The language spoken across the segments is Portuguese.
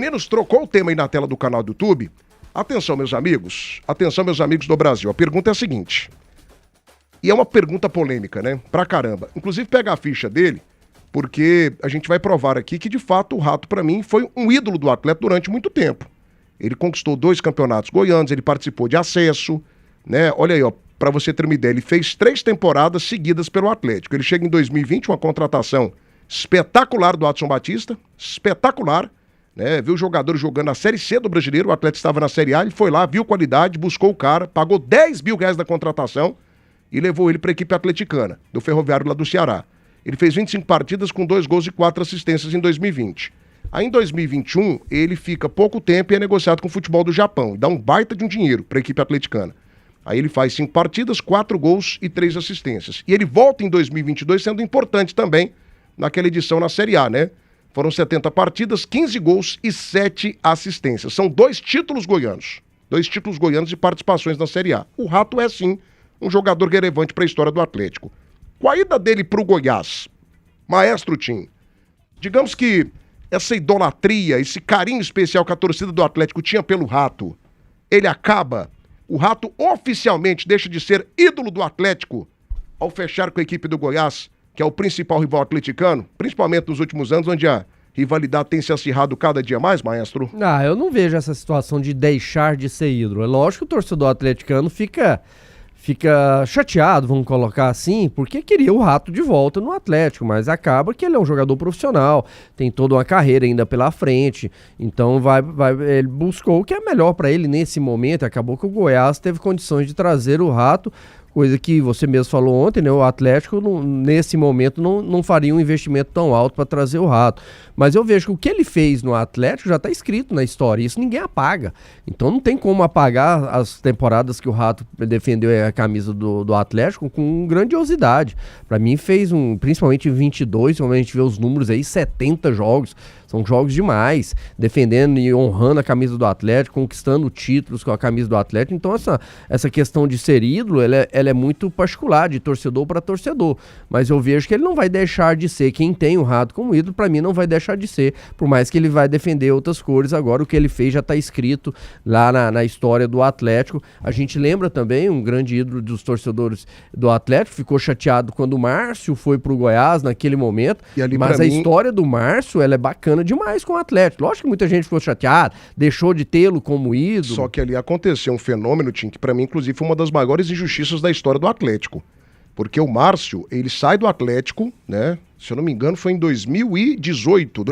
Meninos, trocou o tema aí na tela do canal do YouTube. Atenção, meus amigos do Brasil. A pergunta é a seguinte. E é uma pergunta polêmica, né? Pra caramba. Inclusive, pega a ficha dele, porque a gente vai provar aqui que, de fato, o Rato, pra mim, foi um ídolo do atleta durante muito tempo. Ele conquistou 2 campeonatos goianos, ele participou de acesso, né? Olha aí, ó, pra você ter uma ideia, ele fez 3 temporadas seguidas pelo Atlético. Ele chega em 2020, uma contratação espetacular do Adson Batista, espetacular, né? Viu o jogador jogando na Série C do Brasileiro, o Atlético estava na Série A, ele foi lá, viu qualidade, buscou o cara, pagou R$10 mil da contratação e levou ele para a equipe atleticana, do Ferroviário lá do Ceará. Ele fez 25 partidas com 2 gols e 4 assistências em 2020. Aí em 2021, ele fica pouco tempo e é negociado com o futebol do Japão, e dá um baita de um dinheiro para a equipe atleticana. Aí ele faz 5 partidas, 4 gols e 3 assistências. E ele volta em 2022 sendo importante também naquela edição na Série A, né? Foram 70 partidas, 15 gols e 7 assistências. São 2 títulos goianos. 2 títulos goianos de participações na Série A. O Rato é, sim, um jogador relevante para a história do Atlético. Com a ida dele para o Goiás, Maestro Tim, digamos que essa idolatria, esse carinho especial que a torcida do Atlético tinha pelo Rato, ele acaba, o Rato oficialmente deixa de ser ídolo do Atlético ao fechar com a equipe do Goiás, que é o principal rival atleticano, principalmente nos últimos anos, onde a rivalidade tem se acirrado cada dia mais, Maestro? Eu não vejo essa situação de deixar de ser ídolo. É lógico que o torcedor atleticano fica chateado, vamos colocar assim, porque queria o Rato de volta no Atlético, mas acaba que ele é um jogador profissional, tem toda uma carreira ainda pela frente, então ele buscou o que é melhor para ele nesse momento. Acabou que o Goiás teve condições de trazer o Rato, coisa que você mesmo falou ontem, né? O Atlético nesse momento não faria um investimento tão alto para trazer o Rato. Mas eu vejo que o que ele fez no Atlético já está escrito na história, isso ninguém apaga. Então não tem como apagar as temporadas que o Rato defendeu a camisa do Atlético com grandiosidade. Para mim fez principalmente em 22, quando a gente vê os números aí, 70 jogos. São jogos demais, defendendo e honrando a camisa do Atlético, conquistando títulos com a camisa do Atlético. Então essa questão de ser ídolo, ela é muito particular, de torcedor para torcedor. Mas eu vejo que ele não vai deixar de ser. Quem tem o Rato como ídolo, para mim, não vai deixar de ser. Por mais que ele vai defender outras cores, agora o que ele fez já está escrito lá na história do Atlético. A gente lembra também, um grande ídolo dos torcedores do Atlético, ficou chateado quando o Márcio foi pro Goiás naquele momento. Mas a história do Márcio, ela é bacana demais com o Atlético. Lógico que muita gente ficou chateada, deixou de tê-lo como ídolo. Só que ali aconteceu um fenômeno, Tim, que pra mim, inclusive, foi uma das maiores injustiças da história do Atlético. Porque o Márcio, ele sai do Atlético, né? Se eu não me engano, foi em 2018.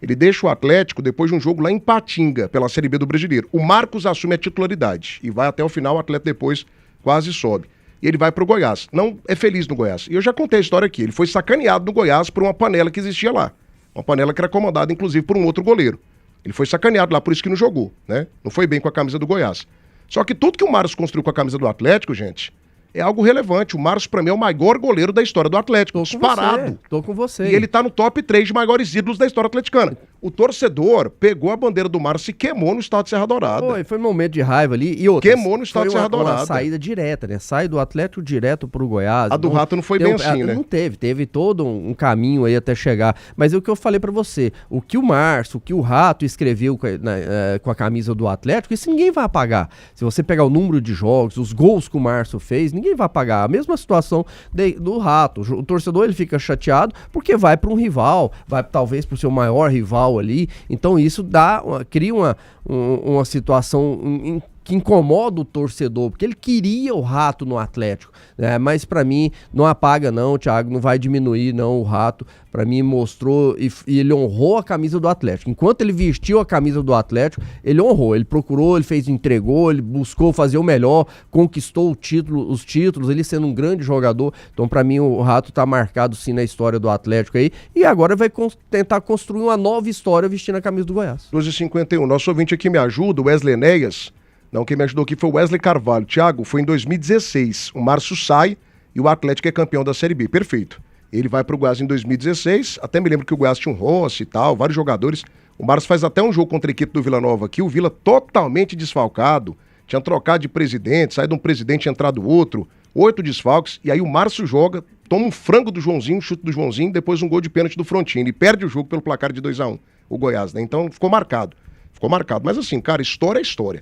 Ele deixa o Atlético depois de um jogo lá em Patinga, pela Série B do Brasileiro. O Marcos assume a titularidade e vai até o final, o Atlético depois quase sobe. E ele vai pro Goiás. Não é feliz no Goiás. E eu já contei a história aqui. Ele foi sacaneado no Goiás por uma panela que existia lá. Uma panela que era comandada, inclusive, por um outro goleiro. Ele foi sacaneado lá, por isso que não jogou, né? Não foi bem com a camisa do Goiás. Só que tudo que o Márcio construiu com a camisa do Atlético, gente, é algo relevante. O Márcio, pra mim, é o maior goleiro da história do Atlético. Disparado. Tô com você. E ele tá no top 3 de maiores ídolos da história atleticana. O torcedor pegou a bandeira do Márcio e queimou no estado de Serra Dourada. Foi um momento de raiva ali. E outras, queimou no estado de Serra Dourada. Uma saída direta, né? Sai do Atlético direto pro Goiás. A do Rato não foi bem assim, né? Não teve. Teve todo um caminho aí até chegar. Mas é o que eu falei pra você. O que o Márcio, o que o Rato escreveu com a camisa do Atlético, isso ninguém vai apagar. Se você pegar o número de jogos, os gols que o Márcio fez, ninguém vai apagar. A mesma situação do Rato. O torcedor, ele fica chateado porque vai para um rival, vai talvez para o seu maior rival ali. Então isso cria uma situação que incomoda o torcedor, porque ele queria o Rato no Atlético, né? Mas pra mim não apaga não, Thiago, não vai diminuir não o Rato. Pra mim mostrou e ele honrou a camisa do Atlético. Enquanto ele vestiu a camisa do Atlético, ele honrou, ele procurou, ele entregou, ele buscou fazer o melhor, conquistou os títulos, ele sendo um grande jogador. Então pra mim o Rato tá marcado sim na história do Atlético aí, e agora vai tentar construir uma nova história vestindo a camisa do Goiás. 12h51, nosso ouvinte aqui me ajuda, o Wesley Enéas. Não, quem me ajudou aqui foi o Wesley Carvalho. Thiago, foi em 2016. O Márcio sai e o Atlético é campeão da Série B. Perfeito. Ele vai pro Goiás em 2016. Até me lembro que o Goiás tinha um Rossi e tal, vários jogadores. O Márcio faz até um jogo contra a equipe do Vila Nova aqui. O Vila totalmente desfalcado. Tinha trocado de presidente, saído um presidente e entrado outro. 8 desfalques. E aí o Márcio joga toma um frango do Joãozinho, um chute do Joãozinho, depois um gol de pênalti do Frontini. E perde o jogo pelo placar de 2-1, o Goiás, né? Então ficou marcado. Ficou marcado. Mas assim, cara, história é história.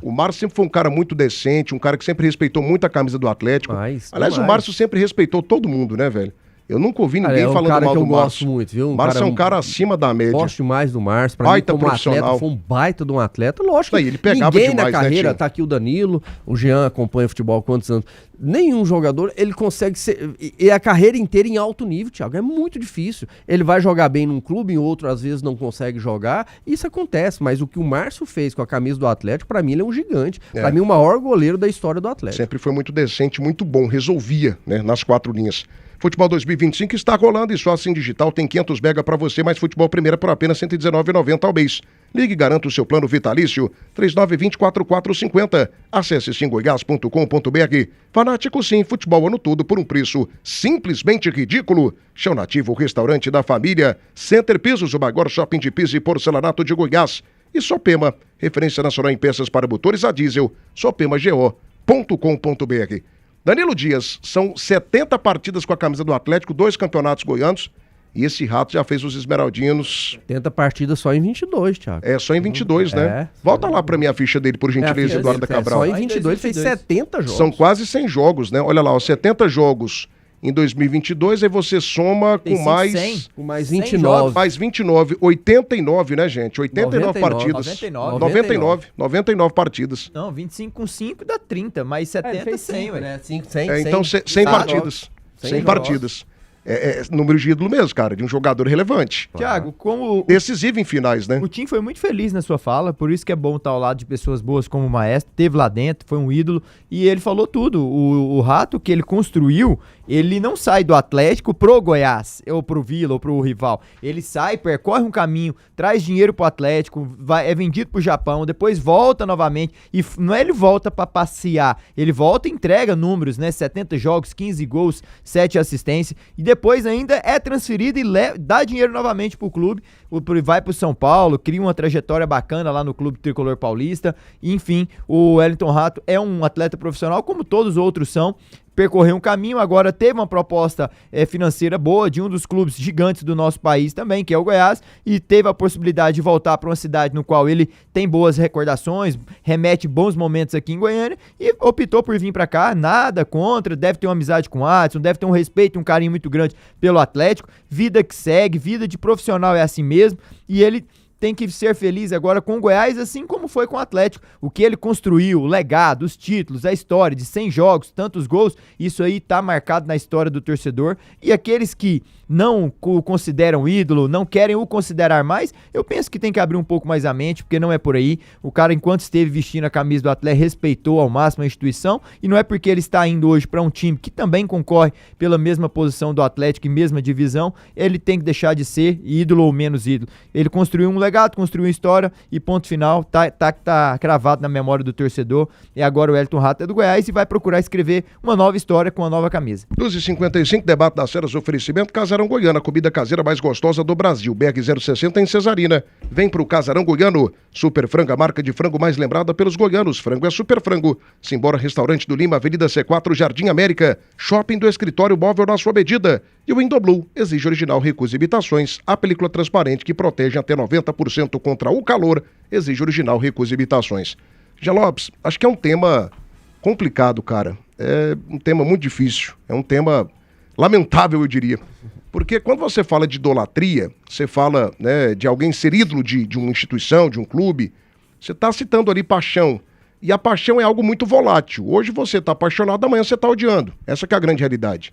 O Márcio sempre foi um cara muito decente, um cara que sempre respeitou muito a camisa do Atlético. Aliás, o Márcio sempre respeitou todo mundo, né, velho? Eu nunca ouvi ninguém falando mal do Márcio. Gosto muito, viu? Márcio é um cara acima da média. Gosto demais do Márcio. Pra baita mim, como profissional. Atleta, foi um baita de um atleta. Lógico que ele pegava ninguém demais, na carreira, né, tá aqui o Danilo, o Jean acompanha futebol há quantos anos. Nenhum jogador, ele consegue ser... E a carreira inteira em alto nível, Thiago. É muito difícil. Ele vai jogar bem num clube, em outro às vezes não consegue jogar. Isso acontece, mas o que o Márcio fez com a camisa do Atlético, pra mim ele é um gigante. Pra mim o maior goleiro da história do Atlético. Sempre foi muito decente, muito bom. Resolvia, né, nas 4 linhas. Futebol 2025 está rolando e só assim digital tem 500 mega para você, mais futebol primeira por apenas R$ 119,90 ao mês. Ligue e garanta o seu plano vitalício 3920-4450. Acesse simgoiás.com.br. Fanático sim, futebol ano todo por um preço simplesmente ridículo. Chão Nativo, restaurante da família. Center Pisos, o maior shopping de piso e porcelanato de Goiás. E Sopema, referência nacional em peças para motores a diesel. sopemago.com.br. Danilo Dias, são 70 partidas com a camisa do Atlético, 2 campeonatos goianos, e esse rato já fez os esmeraldinos. 70 partidas só em 22, Thiago. Só em 22, né? Volta lá pra mim a ficha dele, por gentileza, Eduardo Cabral. Só em 22 fez 70 jogos. São quase 100 jogos, né? Olha lá, 70 jogos em 2022, aí você soma com mais... 100, com mais 29. Mais 29, 89, né, gente? 89 partidas. 99 partidas. Não, 25 com 5 dá 30, mais 70, 100, ué. Né? 100, então 100 partidas. 100 partidas. Número de ídolo mesmo, cara, de um jogador relevante. Thiago, como... decisivo em finais, né? O Tim foi muito feliz na sua fala, por isso que é bom estar ao lado de pessoas boas como o Maestro, teve lá dentro, foi um ídolo, e ele falou tudo. O rato que ele construiu, ele não sai do Atlético pro Goiás, ou pro Vila, ou pro rival. Ele sai, percorre um caminho, traz dinheiro pro Atlético, é vendido pro Japão, depois volta novamente, e não é ele volta pra passear, ele volta e entrega números, né? 70 jogos, 15 gols, 7 assistências, e depois ainda é transferido e dá dinheiro novamente pro clube, vai pro São Paulo, cria uma trajetória bacana lá no Clube Tricolor Paulista, e, enfim, o Wellington Rato é um atleta profissional, como todos os outros são, percorreu um caminho, agora teve uma proposta financeira boa de um dos clubes gigantes do nosso país também, que é o Goiás, e teve a possibilidade de voltar para uma cidade no qual ele tem boas recordações, remete bons momentos aqui em Goiânia, e optou por vir para cá, nada contra, deve ter uma amizade com o Adson, deve ter um respeito, um carinho muito grande pelo Atlético, vida que segue, vida de profissional é assim mesmo, e ele tem que ser feliz agora com o Goiás, assim como foi com o Atlético. O que ele construiu, o legado, os títulos, a história de 100 jogos, tantos gols, isso aí tá marcado na história do torcedor. E aqueles que não o consideram ídolo, não querem o considerar mais, eu penso que tem que abrir um pouco mais a mente, porque não é por aí. O cara, enquanto esteve vestindo a camisa do Atlético, respeitou ao máximo a instituição, e não é porque ele está indo hoje para um time que também concorre pela mesma posição do Atlético e mesma divisão, ele tem que deixar de ser ídolo ou menos ídolo. Ele construiu um legado, construiu uma história e ponto final, tá cravado na memória do torcedor, e agora o Wellington Rato é do Goiás e vai procurar escrever uma nova história com uma nova camisa. 12h55, debate das Ceras, oferecimento Casarão Goiano, a comida caseira mais gostosa do Brasil, BR 060 em Cesarina. Vem pro Casarão Goiano, Super Frango, a marca de frango mais lembrada pelos goianos, frango é Super Frango. Simbora Restaurante do Lima, Avenida C4, Jardim América, Shopping do Escritório Móvel na sua medida. E o Indoblue, exige original, recusa imitações, a película transparente que protege até 90% contra o calor, exige original, recusa imitações. Já Lopes, acho que é um tema complicado, cara. É um tema muito difícil, é um tema lamentável, eu diria. Porque quando você fala de idolatria, você fala, né, de alguém ser ídolo de uma instituição, de um clube, você está citando ali paixão. E a paixão é algo muito volátil. Hoje você está apaixonado, amanhã você está odiando. Essa que é a grande realidade.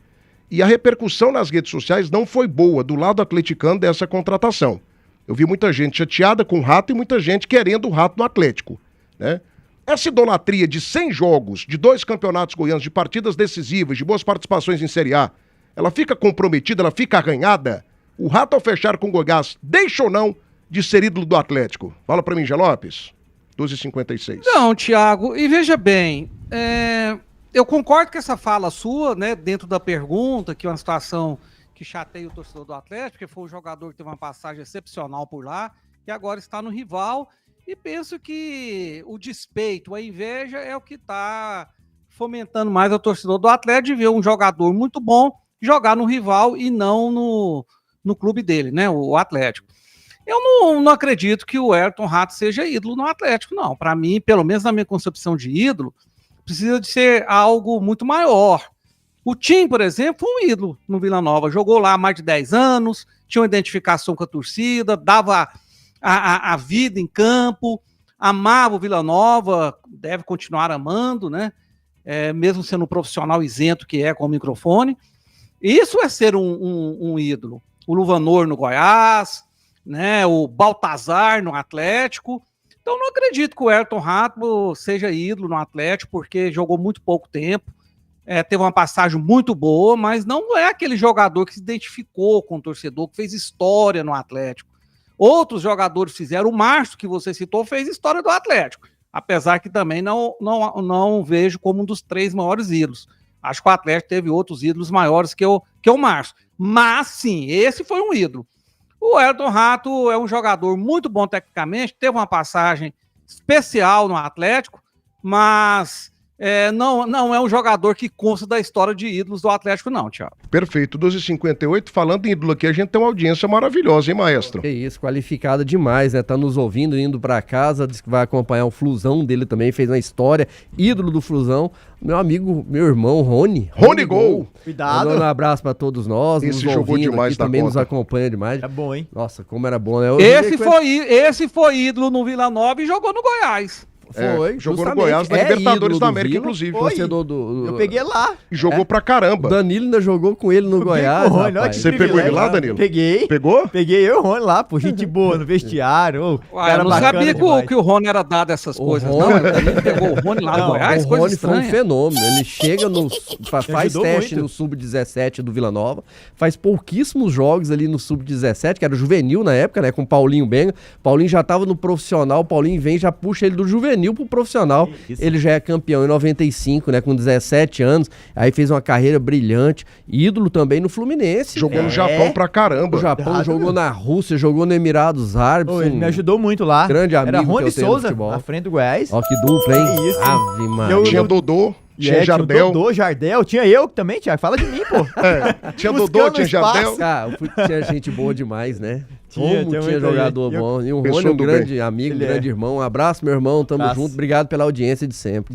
E a repercussão nas redes sociais não foi boa do lado atleticano dessa contratação. Eu vi muita gente chateada com o Rato e muita gente querendo o Rato no Atlético, né? Essa idolatria de 100 jogos, de 2 campeonatos goianos, de partidas decisivas, de boas participações em Série A, ela fica comprometida, ela fica arranhada? O Rato, ao fechar com o Goiás, deixa ou não de ser ídolo do Atlético? Fala pra mim, Gé Lopes. 12h56. Não, Thiago, e veja bem, eu concordo com essa fala sua, né, dentro da pergunta, que é uma situação que chateia o torcedor do Atlético, porque foi um jogador que teve uma passagem excepcional por lá, e agora está no rival, e penso que o despeito, a inveja é o que está fomentando mais o torcedor do Atlético de ver um jogador muito bom jogar no rival e não no clube dele, né? O Atlético. Eu não acredito que o Ayrton Rato seja ídolo no Atlético, não. Para mim, pelo menos na minha concepção de ídolo, precisa de ser algo muito maior. O Tim, por exemplo, foi um ídolo no Vila Nova. Jogou lá há mais de 10 anos, tinha uma identificação com a torcida, dava a vida em campo, amava o Vila Nova, deve continuar amando, né? Mesmo sendo um profissional isento que é com o microfone. Isso é ser um ídolo. O Luvanor no Goiás, né, o Baltazar no Atlético. Então não acredito que o Ayrton Rato seja ídolo no Atlético, porque jogou muito pouco tempo, teve uma passagem muito boa, mas não é aquele jogador que se identificou com o torcedor, que fez história no Atlético. Outros jogadores fizeram, o Márcio, que você citou, fez história do Atlético, apesar que também não vejo como um dos 3 maiores ídolos. Acho que o Atlético teve outros ídolos maiores que o Márcio, mas sim, esse foi um ídolo. O Ayrton Rato é um jogador muito bom tecnicamente, teve uma passagem especial no Atlético, mas não é um jogador que consta da história de ídolos do Atlético, não, Thiago. Perfeito, 12h58, falando em ídolo aqui, a gente tem uma audiência maravilhosa, hein, maestro? Que isso, qualificada demais, né? Tá nos ouvindo, indo pra casa, diz que vai acompanhar o Flusão dele também, fez uma história, ídolo do Flusão, meu amigo, meu irmão, Rony Gol. Cuidado. Mandando um abraço pra todos nós, Esse nos jogou ouvindo demais aqui, da também conta. nos acompanha demais. É bom, hein? Nossa, como era bom, né? Esse foi ídolo no Vila Nova e jogou no Goiás. Foi, jogou no justamente. Goiás, na Libertadores ídolo da do América, Vila, inclusive. torcedor do... Eu peguei lá. E jogou pra caramba. Danilo ainda jogou com ele no Goiás, com o Rony, olha rapaz. que Você pegou ele privilégio. lá, Danilo? Peguei. Pegou? Peguei eu e o Rony lá, pô, gente boa no vestiário. Eu não sabia que o Rony era dado essas coisas, Rony- não. Ele pegou o Rony lá no Goiás, O coisa Rony foi um estranha. fenômeno. Ele chega faz ajudou teste muito. no Sub-17 do Vila Nova, faz pouquíssimos jogos ali no Sub-17, que era juvenil na época, né? Com o Paulinho Benga. Paulinho já tava no profissional, o Paulinho vem e já puxa ele do juvenil pro profissional. Isso. Ele já é campeão em 95, né? Com 17 anos. Aí fez uma carreira brilhante. Ídolo também no Fluminense. Jogou no Japão pra caramba. No Japão, Errado jogou mesmo. na Rússia, jogou no Emirados Árabes. Pô, ele me ajudou muito lá. Grande amigo Era que Rony eu tenho no Souza, futebol. na frente do Goiás. Ó, que dupla, hein? Que isso. Ave Maria. Tinha Dodô, tinha Jardel. Tinha o Dodô, Jardel. Tinha eu também, Thiago. Fala de mim, pô. Tinha Buscando Dodô, tinha espaço. Jardel. Cara, tinha gente boa demais, né? Tinha Como tinha muito jogador aí. bom. E o Pessoa Rony, um do grande amigo, Ele grande irmão. Um abraço, meu irmão. Tamo Abraço. junto. Obrigado pela audiência de sempre.